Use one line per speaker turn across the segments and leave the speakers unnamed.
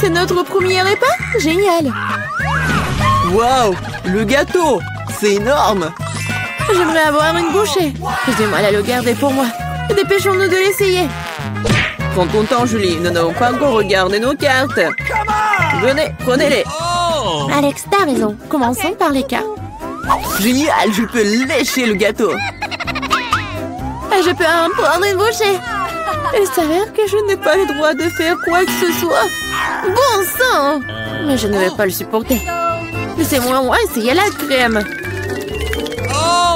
C'est notre premier repas? Génial!
Waouh! Le gâteau! C'est énorme!
J'aimerais avoir une bouchée. J'ai du mal à le garder pour moi. Dépêchons-nous de l'essayer.
Prends ton temps, Julie. Nous n'avons pas encore regardé nos cartes. Venez, prenez-les.
Alex, t'as raison. Commençons par les cartes.
Génial, je peux lécher le gâteau.
Je peux en prendre une bouchée. Il s'avère que je n'ai pas le droit de faire quoi que ce soit. Bon sang! Mais je ne vais pas le supporter. Laissez-moi essayer la crème.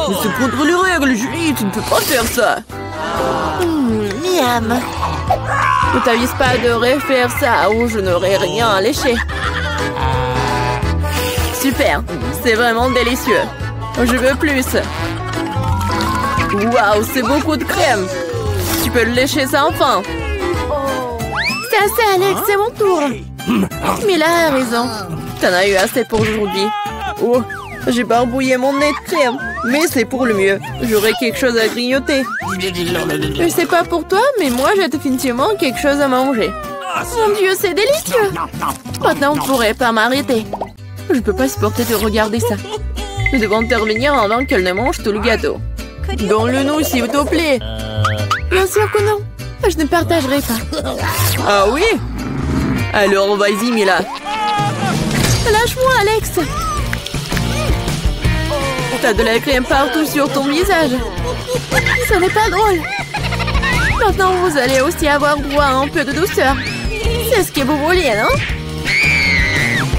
Mais c'est contre les règles, Julie. Tu ne peux pas faire ça.
Miam. Ne t'avise pas de refaire ça ou je n'aurai rien à lécher. Super, c'est vraiment délicieux. Je veux plus. Waouh, c'est beaucoup de crème. Tu peux le lécher sans fin. C'est assez, Alex, c'est mon tour. Mila a raison. T'en as eu assez pour aujourd'hui.
Oh, j'ai barbouillé mon nez de crème. Mais c'est pour le mieux. J'aurai quelque chose à grignoter.
Je sais pas pour toi, mais moi j'ai définitivement quelque chose à manger. Mon Dieu, c'est délicieux. Maintenant, on ne pourrait pas m'arrêter. Je peux pas supporter de regarder ça. Nous devons intervenir avant qu'elle ne mange tout le gâteau.
Donne-le-nous, s'il te plaît.
Bien sûr que non. Je ne partagerai pas.
Ah oui? Alors, vas-y, Mila.
Lâche-moi, Alex.
T'as de la crème partout sur ton visage.
Ce n'est pas drôle. Maintenant, vous allez aussi avoir droit à un peu de douceur. C'est ce que vous vouliez, non?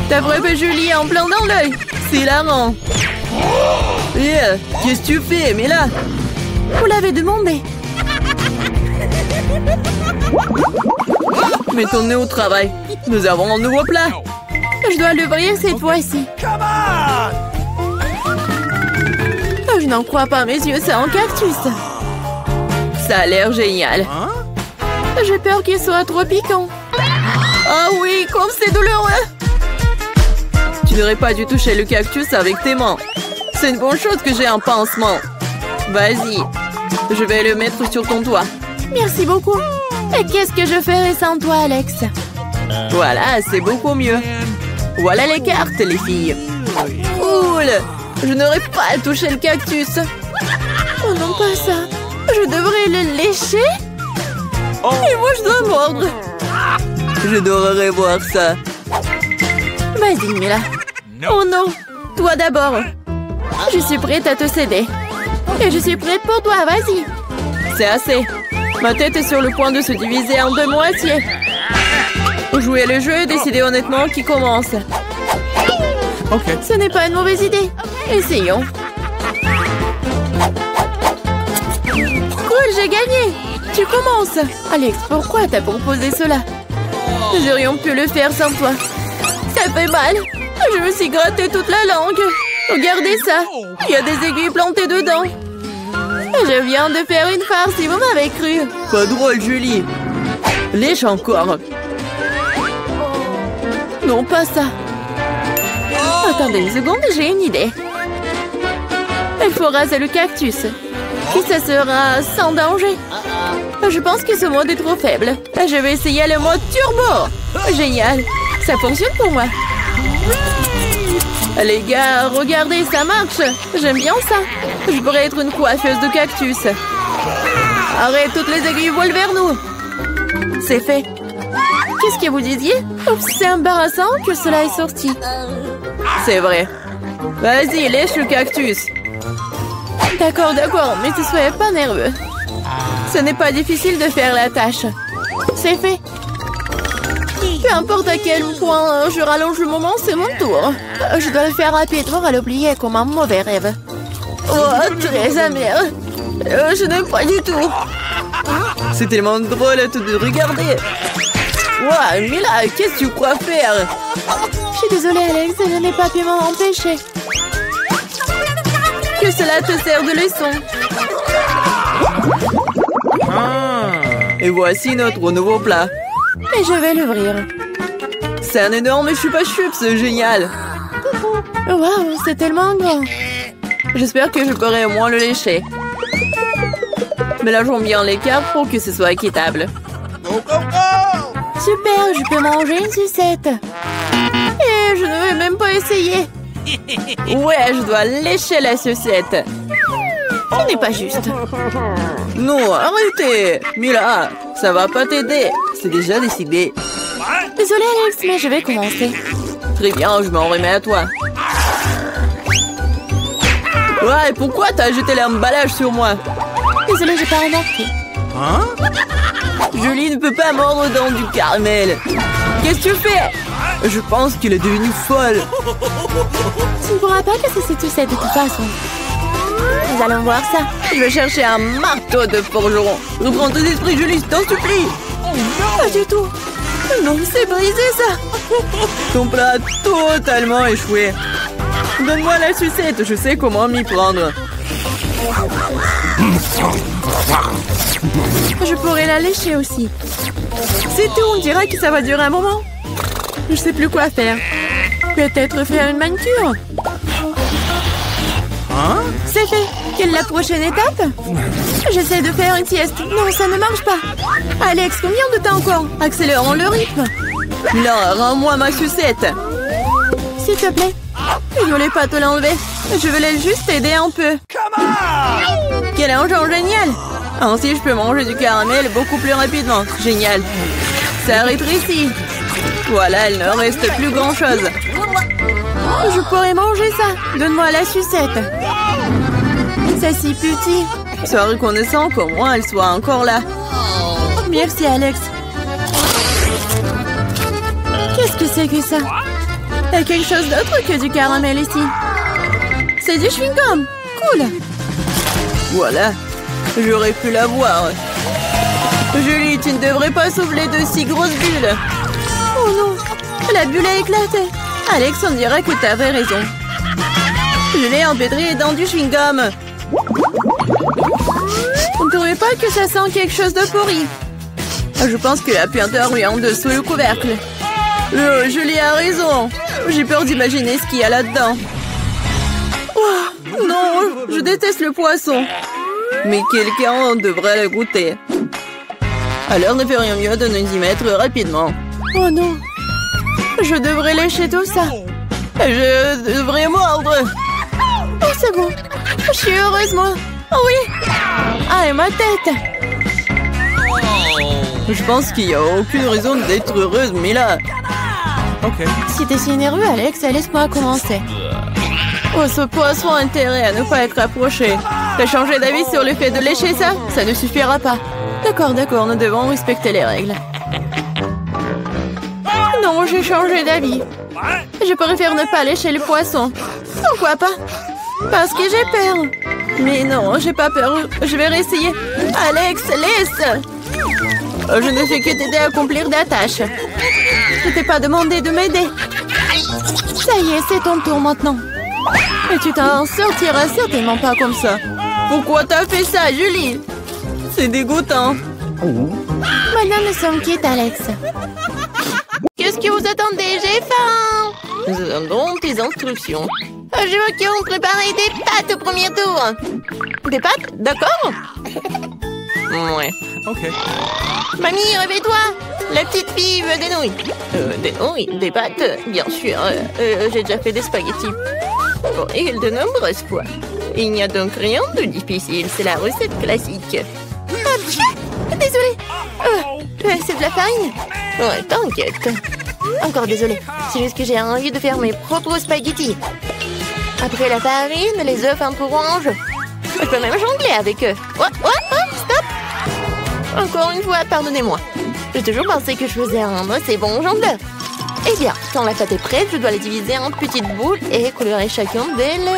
T'as frappé Julie en plein dans l'œil. C'est hilarant. Qu'est-ce que tu fais, Mila?
Vous l'avez demandé.
Mettons-nous au travail. Nous avons un nouveau plat.
Je dois l'ouvrir cette fois-ci. Je n'en crois pas, mes yeux, c'est un cactus.
Ça a l'air génial.
J'ai peur qu'il soit trop piquant.
Ah oui, comme c'est douloureux. Tu n'aurais pas dû toucher le cactus avec tes mains. C'est une bonne chose que j'ai un pansement. Vas-y, je vais le mettre sur ton toit.
Merci beaucoup. Et qu'est-ce que je ferais sans toi, Alex?
Voilà, c'est beaucoup mieux. Voilà les cartes, les filles. Cool. Je n'aurais pas touché le cactus.
Oh non, pas ça. Je devrais le lécher?
Et moi, je dois mordre. J'adorerais voir ça.
Vas-y, Mila. Oh non. Toi d'abord. Je suis prête à te céder. Et je suis prête pour toi, vas-y.
C'est assez. Ma tête est sur le point de se diviser en deux moitiés. Jouer le jeu et décider honnêtement qui commence.
Ok. Ce n'est pas une mauvaise idée. Essayons. Cool, j'ai gagné. Tu commences. Alex, pourquoi t'as proposé cela? Nous aurions pu le faire sans toi. Ça fait mal. Je me suis gratté toute la langue. Regardez ça. Il y a des aiguilles plantées dedans. Je viens de faire une farce, si vous m'avez cru.
Pas drôle, Julie. Lèche encore.
Non, pas ça. Attendez une seconde, j'ai une idée. Il faut raser le cactus. Puis ça sera sans danger. Je pense que ce mode est trop faible. Je vais essayer le mode turbo. Génial. Ça fonctionne pour moi. Les gars, regardez, ça marche. J'aime bien ça. Je pourrais être une coiffeuse de cactus. Arrête, toutes les aiguilles volent vers nous. C'est fait. Qu'est-ce que vous disiez? C'est embarrassant que cela est sorti.
C'est vrai. Vas-y, lèche le cactus.
D'accord, mais ne soyez pas nerveux. Ce n'est pas difficile de faire la tâche. C'est fait. Peu importe à quel point je rallonge le moment, c'est mon tour. Je dois le faire rapidement à l'oublier comme un mauvais rêve. Oh, très amer. Je n'aime pas du tout.
C'est tellement drôle de regarder. Wow, Mila, qu'est-ce que tu crois faire?
Je suis désolée, Alex, je n'ai pas pu m'en empêcher. Que cela te sert de leçon.
Et voici notre nouveau plat.
Et je vais l'ouvrir.
C'est un énorme chupa-chups, c'est génial.
Waouh, c'est tellement grand.
J'espère que je pourrai au moins le lécher. Mélangeons bien les cartes pour que ce soit équitable.
Super, je peux manger une sucette. Et je ne vais même pas essayer.
Ouais, je dois lécher la sucette.
Ce n'est pas juste.
Non, arrêtez. Mila, ça va pas t'aider. C'est déjà décidé.
Désolée Alex, mais je vais commencer.
Très bien, je m'en remets à toi. Ouais, pourquoi t'as jeté l'emballage sur moi?
Désolée, j'ai pas remarqué.
Hein?
Julie ne peut pas mordre dans du caramel. Qu'est-ce que tu fais? Je pense qu'il est devenu folle.
Tu ne pourras pas casser cette sucette de toute façon. Nous allons voir ça.
Je vais chercher un marteau de forgeron. Reprends tes esprits, Julie, je t'en supplie.
Pas du tout. Non, c'est brisé ça.
Ton plat a totalement échoué. Donne-moi la sucette, je sais comment m'y prendre.
Je pourrais la lécher aussi.
C'est tout, on dirait que ça va durer un moment.
Je sais plus quoi faire. Peut-être faire une manucure.
Hein?
C'est fait. Quelle est la prochaine étape? J'essaie de faire une sieste. Non, ça ne marche pas. Alex, combien de temps encore? Accélérons le rythme.
Là, rends-moi ma sucette.
S'il te plaît. Je voulais pas te l'enlever. Je voulais juste t'aider un peu.
Quel engin génial! Ainsi, je peux manger du caramel beaucoup plus rapidement. Génial. Ça rétrécit. Voilà, il ne reste plus grand-chose.
Je pourrais manger ça. Donne-moi la sucette. C'est si petit.
Sois reconnaissant qu'au moins elle soit encore là.
Merci, Alex. Qu'est-ce que c'est que ça? Il y a quelque chose d'autre que du caramel ici. C'est du chewing-gum. Cool.
Voilà. J'aurais pu l'avoir. Julie, tu ne devrais pas souffler de si grosses bulles.
Oh non. La bulle a éclaté.
Alex, on dirait que tu avais raison. Je l'ai empêtré dans du chewing-gum.
On ne trouvait pas que ça sent quelque chose de pourri.
Je pense que la puanteur lui en dessous le couvercle. Julie a raison. J'ai peur d'imaginer ce qu'il y a là-dedans. Oh, non, je déteste le poisson. Mais quelqu'un devrait le goûter. Alors ne ferions mieux de nous y mettre rapidement.
Oh non. Je devrais lécher tout ça.
Je devrais mordre.
Oh, c'est bon. Je suis heureuse, moi. Oh oui. Ah, et ma tête.
Je pense qu'il n'y a aucune raison d'être heureuse, mais là...
Ok.
Si t'es si nerveux, Alex, laisse-moi commencer.
Oh, ce poisson a intérêt à ne pas être approché. T'as changé d'avis sur le fait de lécher ça? Ça ne suffira pas. D'accord, nous devons respecter les règles.
Non, j'ai changé d'avis. Je préfère ne pas lécher le poisson. Pourquoi pas? Parce que j'ai peur.
Mais non, j'ai pas peur. Je vais réessayer. Alex, laisse!
Je ne fais que t'aider à accomplir des tâches. Je t'ai pas demandé de m'aider. Ça y est, c'est ton tour maintenant. Et tu t'en sortiras certainement pas comme ça.
Pourquoi t'as fait ça, Julie? C'est dégoûtant.
Maintenant, nous sommes quittes, Alex. Qu'est-ce que vous attendez? J'ai faim.
Nous attendons tes instructions.
Je veux qu'on prépare des pâtes au premier tour. Des pâtes? D'accord.
Ouais.
Ok.
Mamie, réveille-toi. La petite fille veut des nouilles.
Des nouilles, des pâtes, bien sûr. J'ai déjà fait des spaghettis. Et de nombreuses fois. Il n'y a donc rien de difficile, c'est la recette classique.
Désolée. C'est de la farine?
Ouais, t'inquiète.
Encore désolée. C'est juste que j'ai envie de faire mes propres spaghettis. Après la farine, les œufs un peu orange. Je peux même jongler avec eux. Oh, stop! Encore une fois, pardonnez-moi. J'ai toujours pensé que je faisais un assez bon jongleur. Eh bien, quand la pâte est prête, je dois la diviser en petites boules et colorer chacune d'elles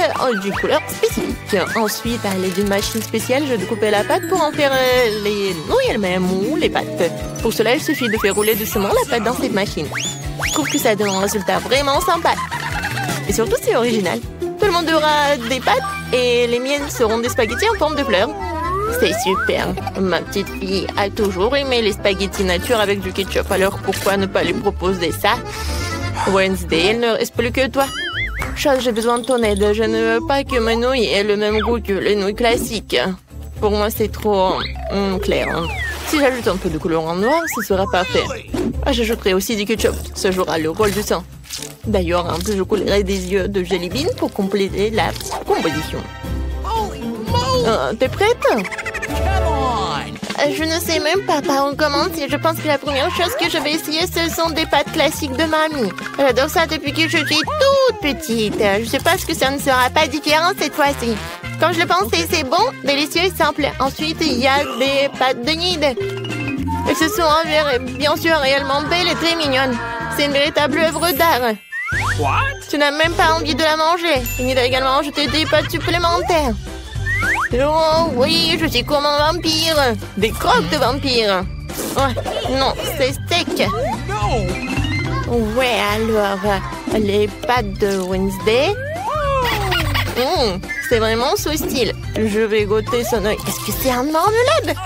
d'une couleur spécifique. Ensuite, à l'aide d'une machine spéciale, je découpe la pâte pour en faire les nouilles elles-mêmes ou les pâtes. Pour cela, il suffit de faire rouler doucement la pâte dans cette machine. Je trouve que ça donne un résultat vraiment sympa. Et surtout, c'est original. Tout le monde aura des pâtes et les miennes seront des spaghettis en forme de fleurs. C'est super. Ma petite fille a toujours aimé les spaghettis nature avec du ketchup. Alors pourquoi ne pas lui proposer ça? Wednesday, elle ne reste plus que toi. Charles, j'ai besoin de ton aide. Je ne veux pas que mes nouilles aient le même goût que les nouilles classiques. Pour moi, c'est trop clair. Si j'ajoute un peu de colorant noir, ce sera parfait. Ah, j'ajouterai aussi du ketchup. Ça jouera le rôle du sang. D'ailleurs, un peu je coulerai des yeux de jelly bean pour compléter la composition. T'es prête? Je ne sais même pas par où commencer. Je pense que la première chose que je vais essayer, ce sont des pâtes classiques de mamie. J'adore ça depuis que je suis toute petite. Je sais pas ce que ça ne sera pas différent cette fois-ci. Quand je le pensais, c'est bon, délicieux et simple. Ensuite, il y a des pâtes de nid. Elles se sont bien sûr réellement belles et très mignonnes. C'est une véritable œuvre d'art. Tu n'as même pas envie de la manger. Il a également ajouté des pâtes supplémentaires. Oh oui, je suis comme un vampire. Des croques de vampire. Oh, non, c'est sec. Ouais, alors, les pâtes de Wednesday. C'est vraiment ce style. Je vais goûter son œil. Est-ce que c'est un marmelade?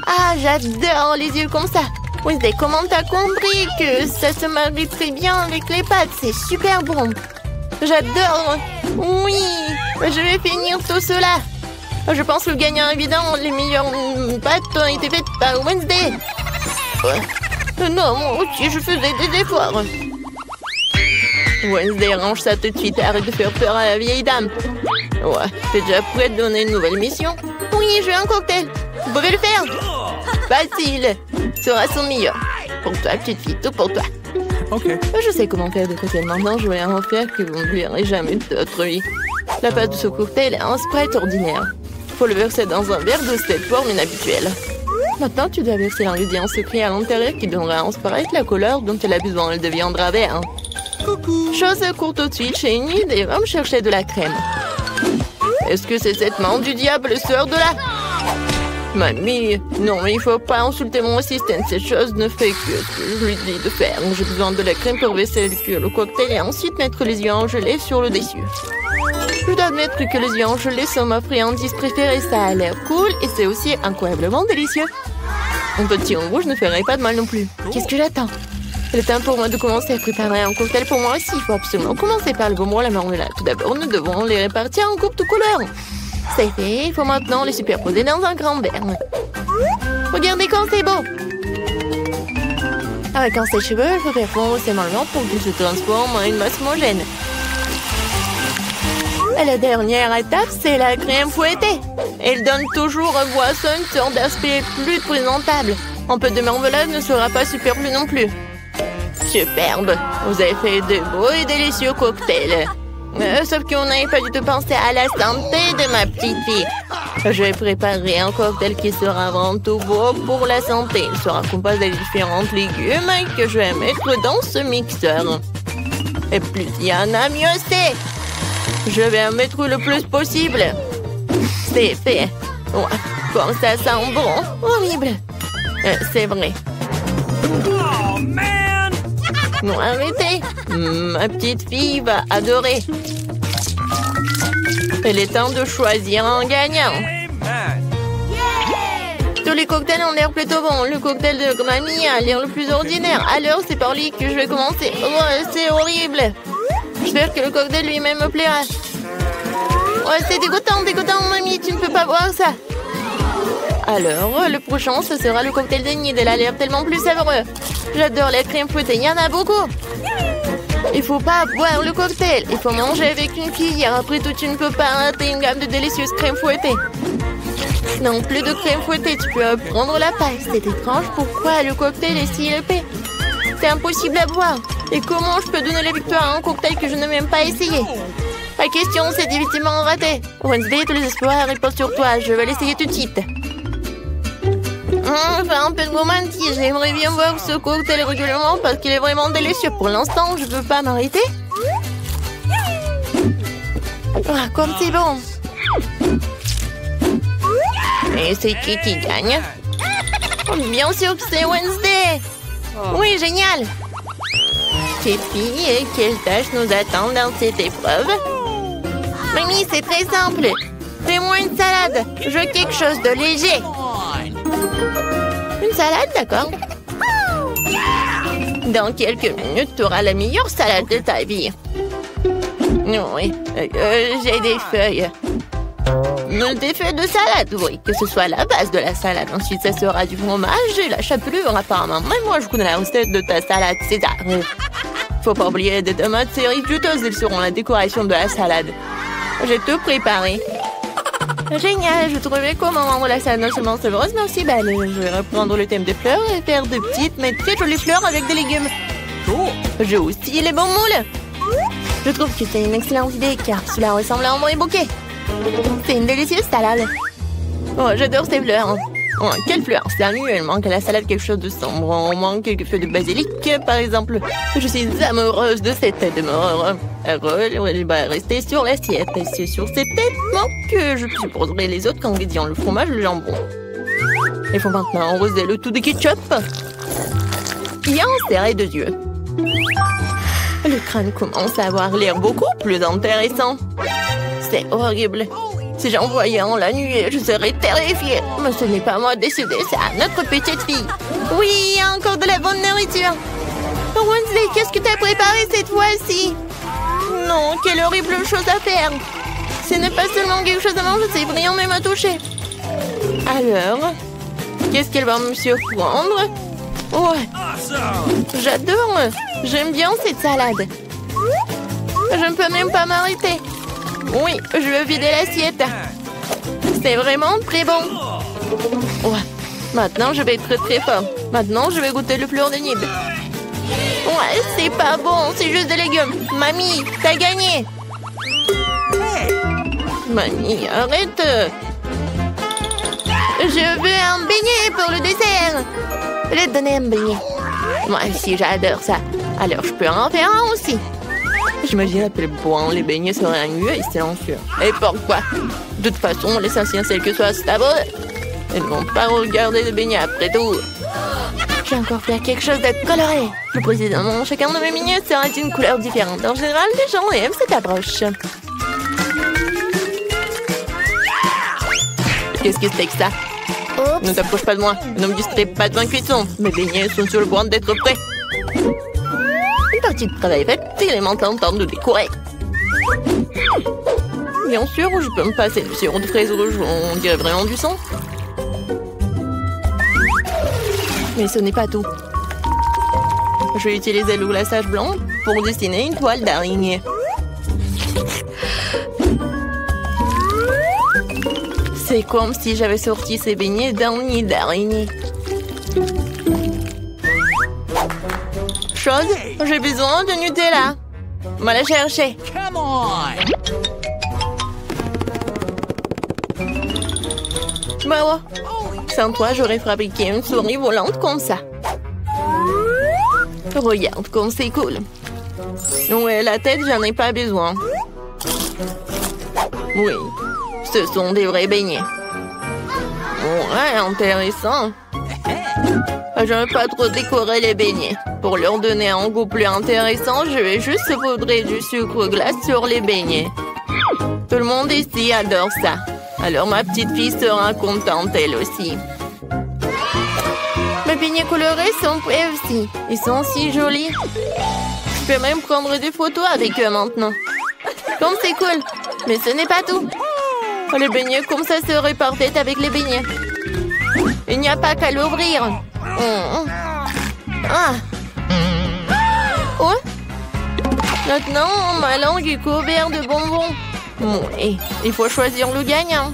Ah, j'adore les yeux comme ça. Wednesday, comment t'as compris que ça se marie très bien avec les pâtes? C'est super bon. J'adore. Oui, je vais finir tout cela. Je pense que le gagnant évident, les meilleures pâtes ont été faites par Wednesday. Non, moi aussi, je faisais des efforts. Wednesday, range ça tout de suite. Arrête de faire peur à la vieille dame. Ouais, t'es déjà prête à donner une nouvelle mission? Oui, je veux un cocktail. Vous pouvez le faire? Facile. Sera son meilleur. Pour toi, petite fille, tout pour toi.
Ok.
Je sais comment faire des cocktails maintenant. Je vais en faire que vous n'oublierez jamais de votre vie. La pâte de ce cocktail est un Sprite ordinaire. Faut le verser dans un verre de cette forme inhabituelle. Maintenant, tu dois verser l'ingrédient secret à l'intérieur qui donnera à un Sprite la couleur dont elle a besoin. Elle deviendra vert. Coucou. Chose court tout de suite chez Enid et va me chercher de la crème. Est-ce que c'est cette main du diable sort de là? Mamie, non, il faut pas insulter mon assistant. Cette chose ne fait que ce que je lui dis de faire. J'ai besoin de la crème pour verser le cocktail et ensuite mettre les yeux en gelée sur le dessus. Je dois admettre que les yeux en gelée sont ma friandise préférée. Ça a l'air cool et c'est aussi incroyablement délicieux. Un petit en rouge ne ferait pas de mal non plus. Qu'est-ce que j'attends? Il est temps pour moi de commencer à préparer un cocktail pour moi aussi. Il faut absolument commencer par le bonbon et la marmelade. Tout d'abord, nous devons les répartir en coupes de couleurs. C'est fait, il faut maintenant les superposer dans un grand verre. Regardez quand c'est beau! Avec un sèche-cheveux, il faut faire fondre ces marmelades pour qu'ils se transforment en une masse homogène. Et la dernière étape, c'est la crème fouettée. Elle donne toujours aux boissons une sorte d'aspect plus présentable. Un peu de marmelade ne sera pas superflu non plus. Superbe! Vous avez fait de beaux et délicieux cocktails. Sauf qu'on n'avait pas du tout pensé à la santé de ma petite fille. Je vais préparer un cocktail qui sera avant tout beau pour la santé. Il sera composé de différents légumes que je vais mettre dans ce mixeur. Et plus il y en a, mieux c'est. Je vais en mettre le plus possible. C'est fait. Ouais, comme ça sent bon. Horrible. C'est vrai.
Oh, man!
Non, arrêtez. Ma petite fille va adorer. Il est temps de choisir un gagnant. Tous les cocktails ont l'air plutôt bons. Le cocktail de mamie a l'air le plus ordinaire. Alors, c'est par lui que je vais commencer. Oh, c'est horrible. J'espère que le cocktail lui-même me plaira. Ouais, c'est dégoûtant, mamie. Tu ne peux pas boire ça. Alors, le prochain, ce sera le cocktail de Nid. Elle a l'air tellement plus savoureux. J'adore la crème fouettée. Il y en a beaucoup. Il faut pas boire le cocktail. Il faut manger avec une cuillère. Après tout, tu ne peux pas rater une gamme de délicieuses crèmes fouettées. Non, plus de crème fouettée. Tu peux prendre la paille. C'est étrange. Pourquoi le cocktail est si épais? C'est impossible à boire. Et comment je peux donner la victoire à un cocktail que je n'ai même pas essayé? La question, c'est définitivement raté. Wednesday, tous les espoirs reposent sur toi. Je vais l'essayer tout de suite. Enfin, un peu de romantisme. J'aimerais bien voir ce cocktail régulièrement parce qu'il est vraiment délicieux. Pour l'instant, je ne peux pas m'arrêter. Ah, comme c'est bon. Et c'est qui gagne? Oh, bien sûr que c'est Wednesday. Oui, génial. Petite fille, quelle tâche nous attend dans cette épreuve? Mamie, c'est très simple. Fais-moi une salade. Je veux quelque chose de léger. Une salade, d'accord. Dans quelques minutes, tu auras la meilleure salade de ta vie. Oui, j'ai des feuilles. Des feuilles de salade, oui, que ce soit la base de la salade. Ensuite, ça sera du fromage et la chapelure, apparemment. Mais moi, je connais la recette de ta salade César. Faut pas oublier des tomates cerises juteuses, elles seront la décoration de la salade. J'ai tout préparé. Génial, je trouvais comment rendre la salade non seulement savoureuse, mais aussi belle. Je vais reprendre le thème des fleurs et faire de petites, mais très jolies fleurs avec des légumes. J'ai aussi les bons moules. Je trouve que c'est une excellente idée, car cela ressemble à un vrai bouquet. C'est une délicieuse salade. Oh, j'adore ces fleurs. Oh, quelle fleur! Sérieux, il manque à la salade quelque chose de sombre. On manque quelques feuilles de basilic, par exemple. Je suis amoureuse de cette tête de mort. Elle va rester sur l'assiette. Et c'est sur cette tête que je supposerai les autres ingrédients, le fromage et le jambon. Il faut maintenant arroser le tout de ketchup. Et en serrer 2 yeux. Le crâne commence à avoir l'air beaucoup plus intéressant. C'est horrible. Si j'en voyais en la nuit, je serais terrifiée. Mais ce n'est pas moi de décider, c'est à notre petite fille. Oui, il y a encore de la bonne nourriture. Wednesday, qu'est-ce que tu as préparé cette fois-ci? Non, quelle horrible chose à faire. Ce n'est pas seulement quelque chose à manger, c'est brillant même à toucher. Alors, qu'est-ce qu'elle va me surprendre? Ouais, j'adore. J'aime bien cette salade. Je ne peux même pas m'arrêter. Oui, je veux vider l'assiette. C'est vraiment très bon. Ouais, maintenant je vais être très fort. Maintenant, je vais goûter le fleur de nib. Ouais, c'est pas bon, c'est juste des légumes. Mamie, t'as gagné. Mamie, arrête. Je veux un beignet pour le dessert. Je vais te donner un beignet. Moi aussi, j'adore ça. Alors, je peux en faire un aussi. J'imagine à quel point les beignets seraient ennuyeux et silencieux. Et pourquoi? De toute façon, l'essentiel c'est que soit stable. Ils ne vont pas regarder les beignets après tout. J'ai encore fait quelque chose de coloré. Plus précisément, chacun de mes beignets sera d'une couleur différente. En général, les gens aiment cette approche. Qu'est-ce que c'est que ça? Oups. Ne t'approche pas de moi. Ne me distrais pas de ma cuisson. Mes beignets sont sur le point d'être prêts. Une partie de travail faite, il est maintenant temps de décorer. Bien sûr, je peux me passer du sirop de fraise rouge, on dirait vraiment du sang. Mais ce n'est pas tout. Je vais utiliser le glaçage blanc pour dessiner une toile d'araignée. C'est comme si j'avais sorti ces beignets d'un nid d'araignée. Chose, j'ai besoin de Nutella. On va la chercher.
Come on!
Bah ouais. Sans toi, j'aurais fabriqué une souris volante comme ça. Regarde comme c'est cool. Ouais, la tête, j'en ai pas besoin. Oui, ce sont des vrais beignets. Ouais, intéressant. Je ne veux pas trop décorer les beignets. Pour leur donner un goût plus intéressant, je vais juste saupoudrer du sucre glace sur les beignets. Tout le monde ici adore ça. Alors ma petite fille sera contente elle aussi. Mes beignets colorés sont prêts aussi. Ils sont si jolis. Je peux même prendre des photos avec eux maintenant. Comme c'est cool. Mais ce n'est pas tout. Les beignets comme ça seraient parfaits avec les beignets. Il n'y a pas qu'à l'ouvrir. Ah. Oh. Maintenant, ma langue est couverte de bonbons. Oui, il faut choisir le gagnant.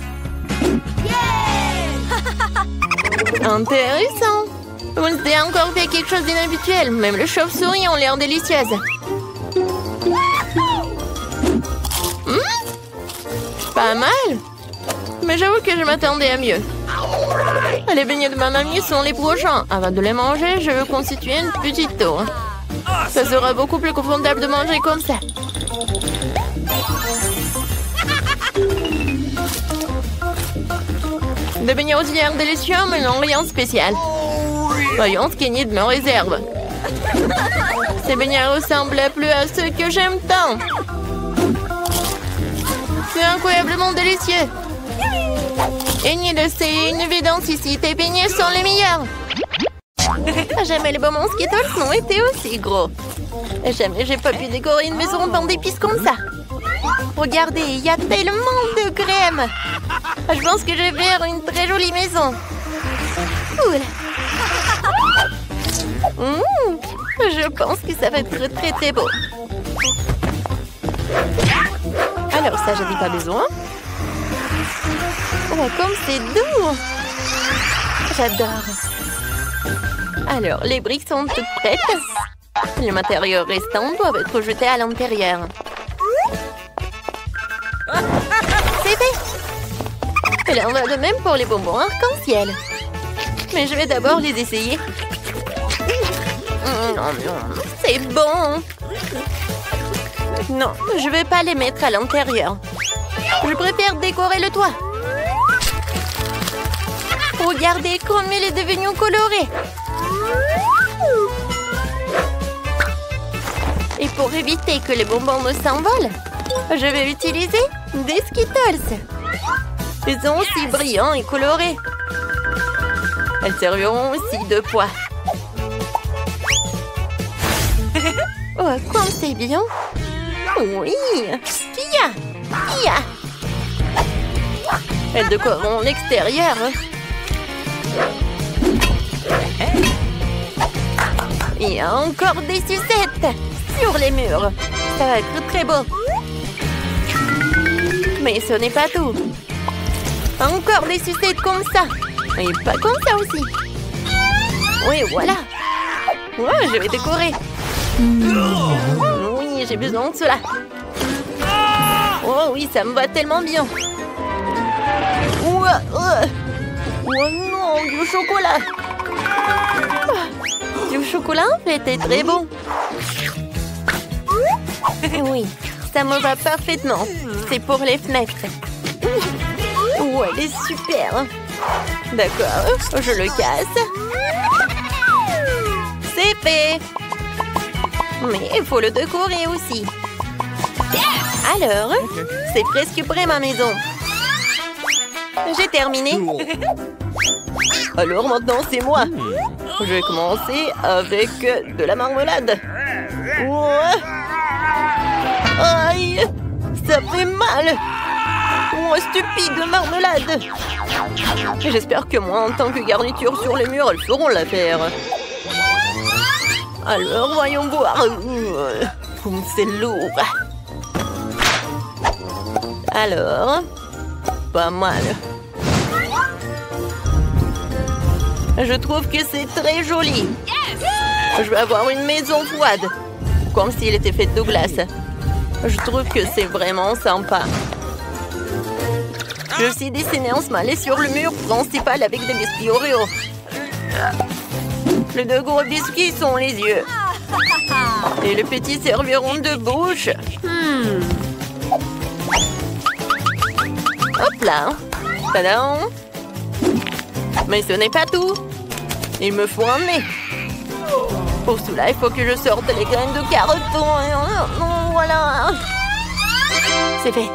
Intéressant. Vous avez encore fait quelque chose d'inhabituel. Même les chauves-souris ont l'air délicieuses. Pas mal. Mais j'avoue que je m'attendais à mieux. Les beignets de ma mamie sont les prochains. Avant de les manger, je veux constituer une petite tour. Ça sera beaucoup plus confortable de manger comme ça. Des beignets aux œufs délicieux, mais non rien de spécial. Voyons ce qu'Enid me réserve. Ces beignets ressemblent plus à ceux que j'aime tant. C'est incroyablement délicieux. Enid, c'est une évidence ici. Tes beignets sont les meilleurs. Jamais les bonbons Skittles n'ont été aussi gros. Jamais j'ai pas pu décorer une maison en d'épices comme ça. Regardez, il y a tellement de crème. Je pense que je vais faire une très jolie maison. Cool. Je pense que ça va être très très beau. Alors ça, j'en ai pas besoin. Oh, comme c'est doux. J'adore. Alors, les briques sont toutes prêtes. Les matériaux restants doivent être jetés à l'intérieur. C'est fait. Et là, on va de même pour les bonbons arc-en-ciel. Mais je vais d'abord les essayer. C'est bon. Non, je vais pas les mettre à l'intérieur. Je préfère décorer le toit. Regardez comme il est devenu coloré. Et pour éviter que les bonbons ne s'envolent, je vais utiliser des Skittles. Ils sont aussi brillants et colorés. Elles serviront aussi de poids. Oh, comme c'est bien. Oui. Kia. Elles décoreront l'extérieur. Il y a encore des sucettes sur les murs. Ça va être très beau. Mais ce n'est pas tout. Encore des sucettes comme ça. Et pas comme ça aussi. Oui, voilà. Ouais, je vais décorer. Oui, j'ai besoin de cela. Oh oui, ça me va tellement bien. Oh non, du chocolat. Du chocolat, en fait, est très bon. Oui, ça me va parfaitement. C'est pour les fenêtres. Oh, elle est super. D'accord, je le casse. C'est fait. Mais il faut le décorer aussi. Alors, c'est presque prêt ma maison. J'ai terminé. Alors maintenant, c'est moi. Je vais commencer avec de la marmelade. Ouais. Aïe, ça fait mal. Oh, stupide marmelade. J'espère que moi, en tant que garniture sur les murs, elles feront l'affaire. Alors, voyons voir. C'est lourd. Alors, pas mal. Je trouve que c'est très joli. Je vais avoir une maison froide. Comme s'il était fait de glace. Je trouve que c'est vraiment sympa. Je vais aussi dessiner un smiley sur le mur principal avec des biscuits Oreo. Les deux gros biscuits sont les yeux. Et les petits serviront de bouche. Hop là. Tadam. Mais ce n'est pas tout. Il me faut un nez. Pour cela, il faut que je sorte les graines de carottes. Voilà. C'est fait.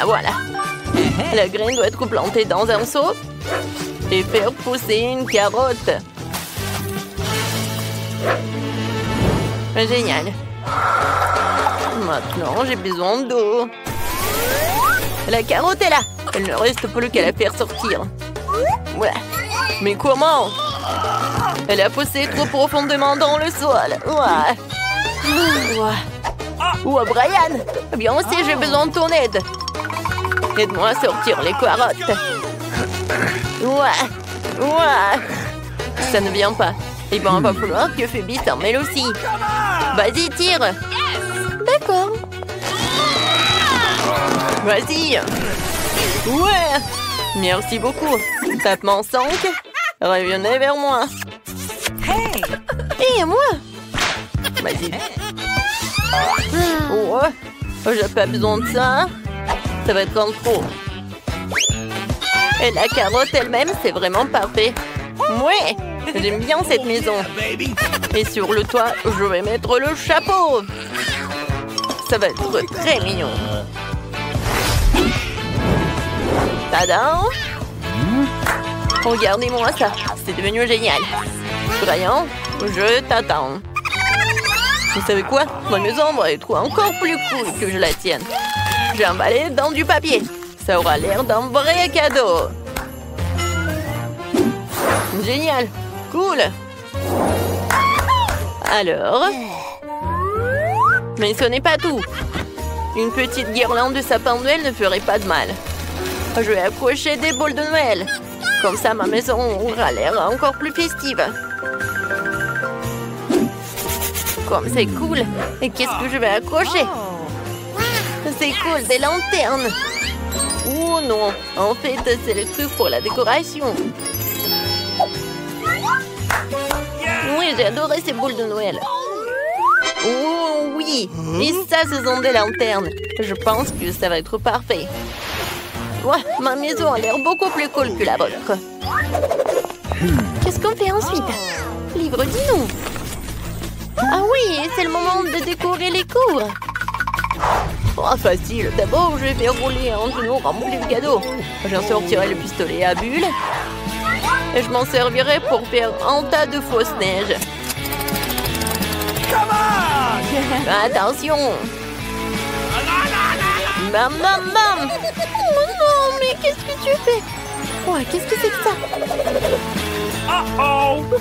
Voilà. La graine doit être plantée dans un seau et faire pousser une carotte. Génial. Maintenant, j'ai besoin d'eau. La carotte est là. Il ne reste plus qu'à la faire sortir. Ouais. Mais comment? Elle a poussé trop profondément dans le sol. Ouais. Oh, Brian. Bien aussi, j'ai besoin de ton aide. Aide-moi à sortir les carottes. Ouais. Ça ne vient pas. Il va falloir que Phoebe s'en mêle aussi. Vas-y, tire. D'accord. Vas-y. Ouais. Merci beaucoup. Tapement 5. Revenez vers moi. Et moi. Vas-y. Ouais. J'ai pas besoin de ça. Ça va être en trop. Et la carotte elle-même, c'est vraiment parfait. Ouais. J'aime bien cette maison. Et sur le toit, je vais mettre le chapeau. Ça va être très mignon. Tadam! Regardez-moi ça. C'est devenu génial. Brian, je t'attends.
Vous savez quoi? Ma maison va être encore plus cool que je la tienne. J'ai emballé dans du papier. Ça aura l'air d'un vrai cadeau. Génial. Cool. Alors... Mais ce n'est pas tout. Une petite guirlande de sapin de Noël ne ferait pas de mal. Je vais accrocher des boules de Noël. Comme ça, ma maison aura l'air encore plus festive. Comme c'est cool. Et qu'est-ce que je vais accrocher? C'est cool, des lanternes. Oh non, en fait, c'est le truc pour la décoration. Oui, j'ai adoré ces boules de Noël. Oh oui, et ça, ce sont des lanternes. Je pense que ça va être parfait. Ouais, ma maison a l'air beaucoup plus cool que la vôtre.
Qu'est-ce qu'on fait ensuite? Livre, dis-nous. Ah oui, c'est le moment de décorer les cours.
Oh, facile. D'abord, je vais faire rouler un tonneau rempli de cadeaux. J'en sortirai le pistolet à bulles. Et je m'en servirai pour faire un tas de fausses neiges. Attention! Bam, bam, bam!
Oh non, mais qu'est-ce que tu fais? Ouais, qu'est-ce que c'est que ça?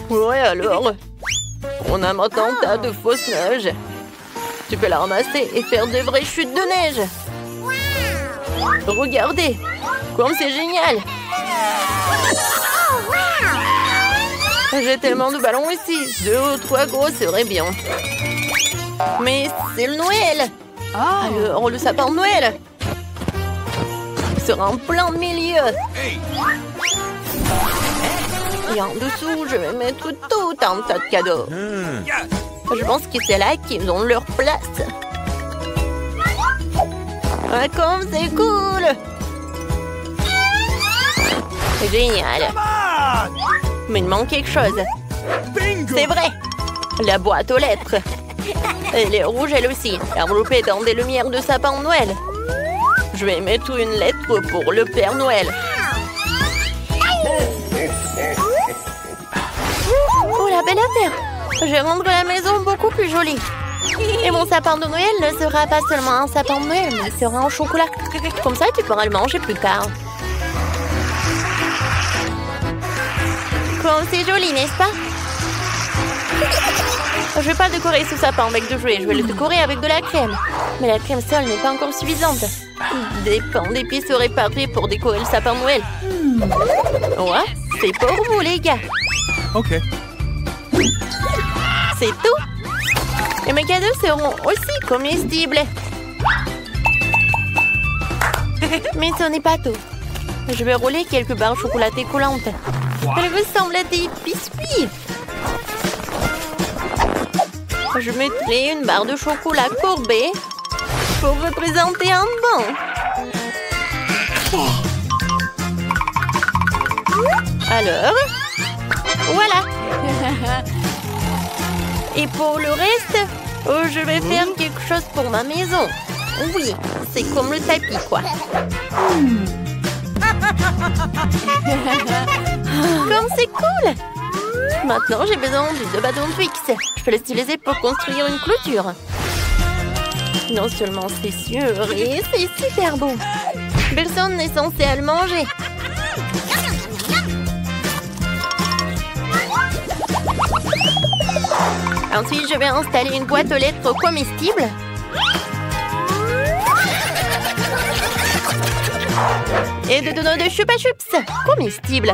Ouais, alors? On a maintenant un tas de fausses neiges. Tu peux la ramasser et faire de vraies chutes de neige. Regardez! Comme c'est génial! J'ai tellement de ballons ici. 2 ou 3 gros serait bien. Mais c'est le Noël. Alors, le sapin de Noël sera en plein milieu. Et en dessous, je vais mettre tout un tas de cadeaux. Je pense que c'est là qu'ils ont leur place. Ah, comme c'est cool! Génial! Mais il manque quelque chose. C'est vrai! La boîte aux lettres. Elle est rouge elle aussi, enveloppée dans des lumières de sapin de Noël. Je vais mettre une lettre pour le Père Noël.
Oh, la belle affaire! Je vais rendre la maison beaucoup plus jolie. Et mon sapin de Noël ne sera pas seulement un sapin de Noël, mais il sera en chocolat. Comme ça, tu pourras le manger plus tard. Comme c'est joli, n'est-ce pas? Je vais pas décorer ce sapin avec de jouets, je vais le décorer avec de la crème. Mais la crème seule n'est pas encore suffisante. Des pains d'épices seraient parfaits pour décorer le sapin de Noël. Ouais, c'est pour vous les gars.
Ok.
C'est tout. Et mes cadeaux seront aussi comestibles. Mais ce n'est pas tout. Je vais rouler quelques barres chocolatées collantes. Elles ressemblent à des biscuits. Je mettrai une barre de chocolat courbée pour représenter un banc. Alors, voilà. Et pour le reste, je vais faire quelque chose pour ma maison. Oui, c'est comme le tapis, quoi. Comme c'est cool! Maintenant, j'ai besoin de 2 bâtons de Twix. Je peux les utiliser pour construire une clôture. Non seulement c'est sûr, et c'est super beau. Personne n'est censé le manger. Ensuite, je vais installer une boîte aux lettres comestible. Et de donuts de Chupa Chups comestibles.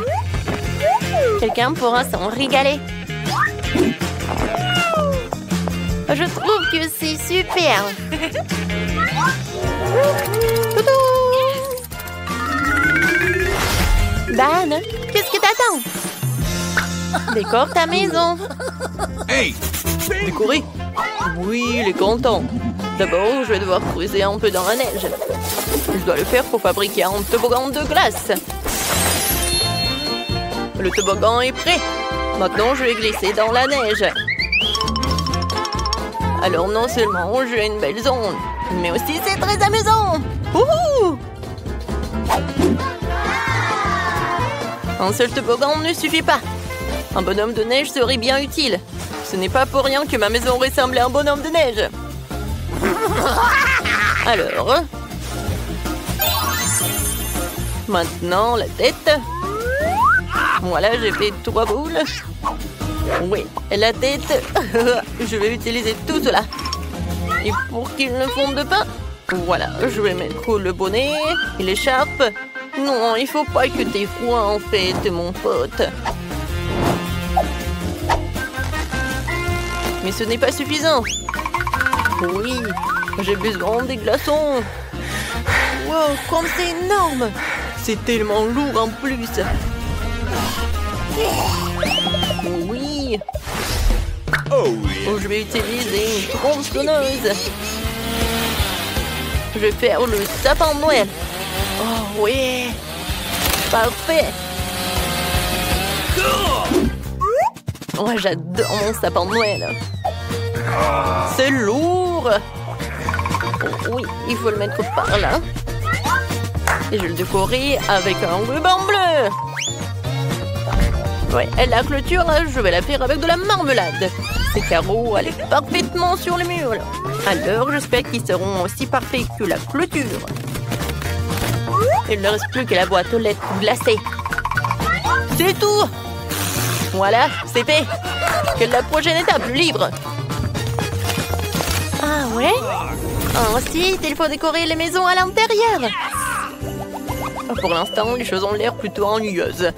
Quelqu'un pourra s'en régaler. Je trouve que c'est super. Dan, qu'est-ce que t'attends? Décore ta maison.
Hey!
Décorer? Oui, il est content. D'abord, je vais devoir creuser un peu dans la neige. Je dois le faire pour fabriquer un toboggan de glace. Le toboggan est prêt. Maintenant, je vais glisser dans la neige. Alors, non seulement j'ai une belle zone, mais aussi c'est très amusant. Wouhou! Un seul toboggan ne suffit pas. Un bonhomme de neige serait bien utile. Ce n'est pas pour rien que ma maison ressemble à un bonhomme de neige. Alors... Maintenant, la tête. Voilà, j'ai fait 3 boules. Oui, la tête. Je vais utiliser tout cela. Et pour qu'il ne fonde pas, voilà, je vais mettre le bonnet et l'écharpe. Non, il faut pas que t'aies froid en fait, mon pote. Mais ce n'est pas suffisant. Oui, j'ai besoin des glaçons. Wow, comme c'est énorme. C'est tellement lourd en plus. Oui.
Oh, yeah.
Je vais utiliser une tronçonneuse. Je vais faire le sapin de Noël. Oh oui. Parfait. Oh, j'adore mon sapin de Noël. C'est lourd. Oh, oui, il faut le mettre par là. Et je vais le décorer avec un ruban bleu. Ouais, et la clôture, je vais la faire avec de la marmelade. Ces carreaux allaient parfaitement sur le mur. Alors, j'espère qu'ils seront aussi parfaits que la clôture. Il ne reste plus que la boîte aux lettres glacée. C'est tout. Voilà, c'est fait. Quelle est la prochaine étape, libre?
Ah ouais?
Ensuite, il faut décorer les maisons à l'intérieur. Pour l'instant, les choses ont l'air plutôt ennuyeuses.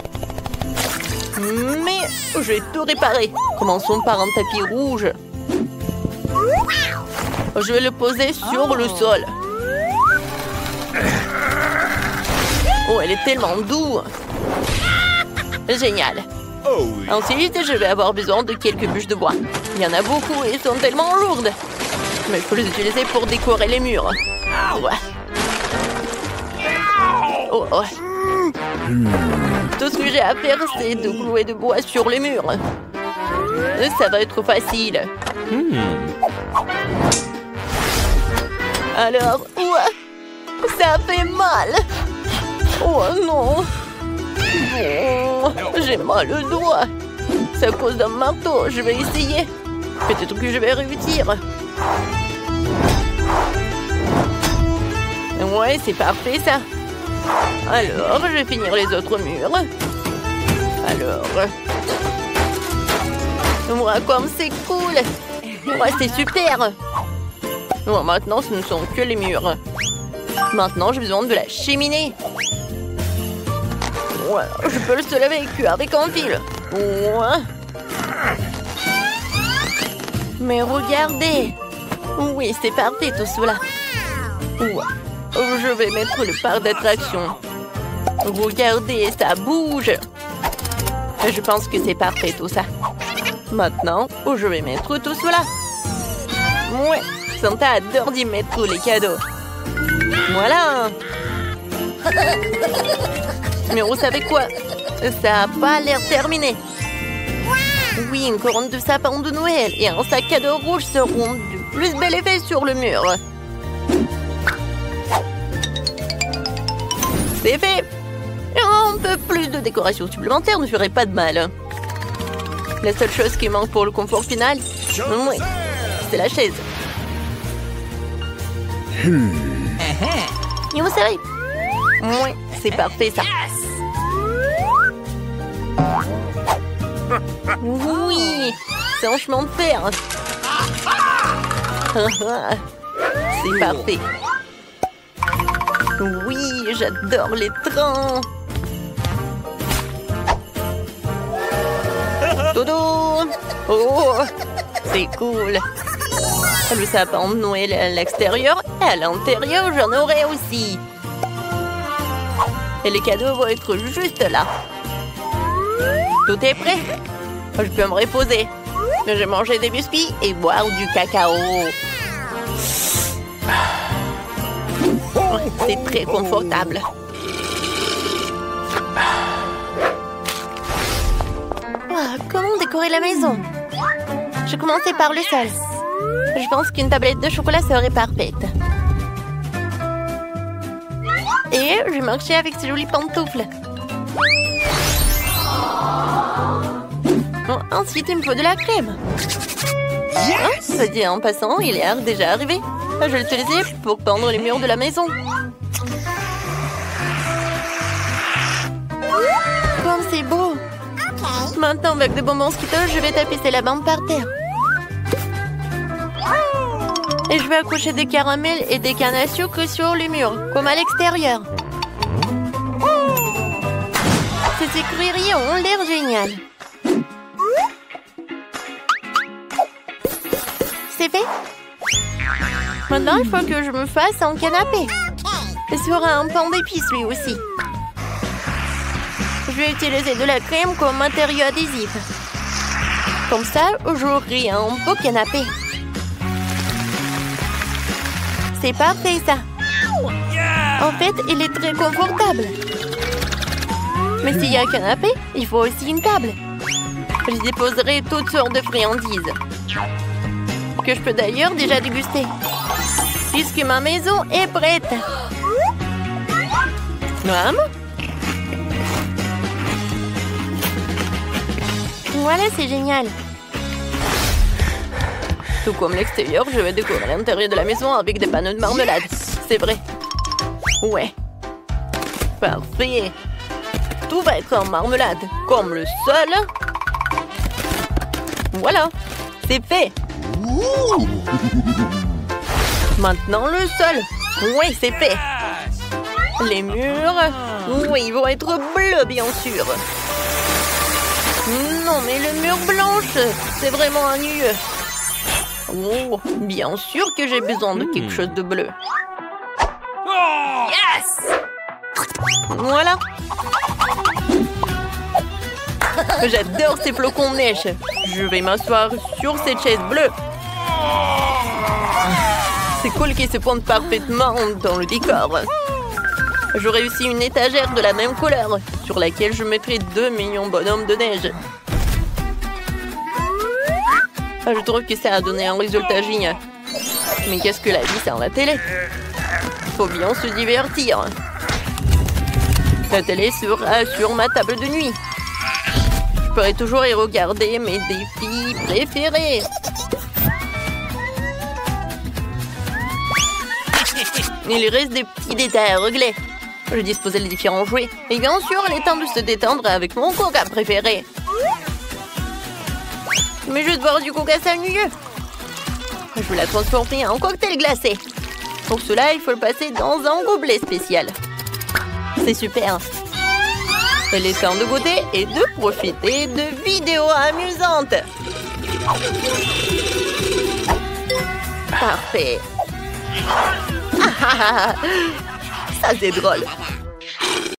Mais je vais tout réparer. Commençons par un tapis rouge. Je vais le poser sur le sol. Oh, elle est tellement douce. Génial.
Oh, yeah.
Ensuite, je vais avoir besoin de quelques bûches de bois. Il y en a beaucoup et elles sont tellement lourdes. Mais il faut les utiliser pour décorer les murs. Ouais. Oh, oh. Tout ce que j'ai à faire, c'est de clouer de bois sur les murs. Ça va être facile. Alors, ouais, ça fait mal. Oh non. Oh, j'ai mal au doigt. C'est à cause d'un marteau. Je vais essayer. Peut-être que je vais réussir. Ouais, c'est parfait ça. Alors, je vais finir les autres murs. Alors... Ouais, comme c'est cool. Ouais, c'est super. Ouais, maintenant, ce ne sont que les murs. Maintenant, j'ai besoin de la cheminée. Ouais, je peux le seul avec un fil. Ouais. Mais regardez. Oui, c'est parfait tout cela. Ouais. Je vais mettre le parc d'attraction. Regardez, ça bouge. Je pense que c'est parfait tout ça. Maintenant, je vais mettre tout cela. Ouais, Santa adore d'y mettre les cadeaux. Voilà. Mais vous savez quoi? Ça n'a pas l'air terminé. Oui, une couronne de sapin de Noël et un sac à dos rouge seront du plus bel effet sur le mur. C'est fait. Un peu plus de décoration supplémentaire ne ferait pas de mal. La seule chose qui manque pour le confort final, oui, c'est la chaise. Et vous savez, oui, c'est parfait ça. Oui, c'est un chemin de fer. C'est parfait. Oui, j'adore les trains. Dodo. Oh, c'est cool. Le sapin de Noël à l'extérieur et à l'intérieur, j'en aurai aussi. Et les cadeaux vont être juste là. Tout est prêt. Je peux me reposer. Je vais manger des biscuits et boire du cacao. C'est très confortable. Oh, comment décorer la maison? Je commençais par le sol. Je pense qu'une tablette de chocolat serait parfaite. Et je marchais avec ces jolies pantoufles. Oh,
Oh, ensuite, il me faut de la crème. Ah, ça dit en passant, il est déjà arrivé. Je vais l'utiliser pour peindre les murs de la maison. Comme c'est beau. Maintenant, avec des bonbons Skittles, je vais tapisser la bande par terre. Et je vais accrocher des caramels et des cannes à sucre sur les murs, comme à l'extérieur. Ces écuries ont l'air géniales. C'est fait. Maintenant, il faut que je me fasse un canapé. Et sera un pain d'épices lui aussi. Je vais utiliser de la crème comme matériau adhésif. Comme ça, j'aurai un beau canapé. C'est parfait ça. En fait, il est très confortable. Mais s'il y a un canapé, il faut aussi une table. Je déposerai toutes sortes de friandises. Que je peux d'ailleurs déjà déguster. Puisque ma maison est prête. Voilà, c'est génial. Tout comme l'extérieur, je vais décorer l'intérieur de la maison avec des panneaux de marmelade. C'est vrai. Ouais. Parfait. Tout va être en marmelade, comme le sol. Voilà, c'est fait. Maintenant le sol. Oui, c'est fait. Les murs. Oui, ils vont être bleus, bien sûr. Non, mais le mur blanche, c'est vraiment ennuyeux. Oh, bien sûr que j'ai besoin de quelque chose de bleu. Yes! Voilà. J'adore ces flocons de neige. Je vais m'asseoir sur cette chaise bleue. C'est cool qu'ils se pointent parfaitement dans le décor. J'aurai aussi une étagère de la même couleur sur laquelle je mettrai 2 millions bonhommes de neige. Je trouve que ça a donné un résultat génial. Mais qu'est-ce que la vie sans la télé? Faut bien se divertir. La télé sera sur ma table de nuit. Je pourrai toujours y regarder mes défis préférés. Il reste des petits détails à régler. Je disposais les différents jouets. Et bien sûr, il est temps de se détendre avec mon coca préféré. Mais je vais boire du coca, c'est ennuyeux. Je vais la transformer en cocktail glacé. Pour cela, il faut le passer dans un gobelet spécial. C'est super. Il est temps de goûter et de profiter de vidéos amusantes. Parfait. Ça, c'est drôle.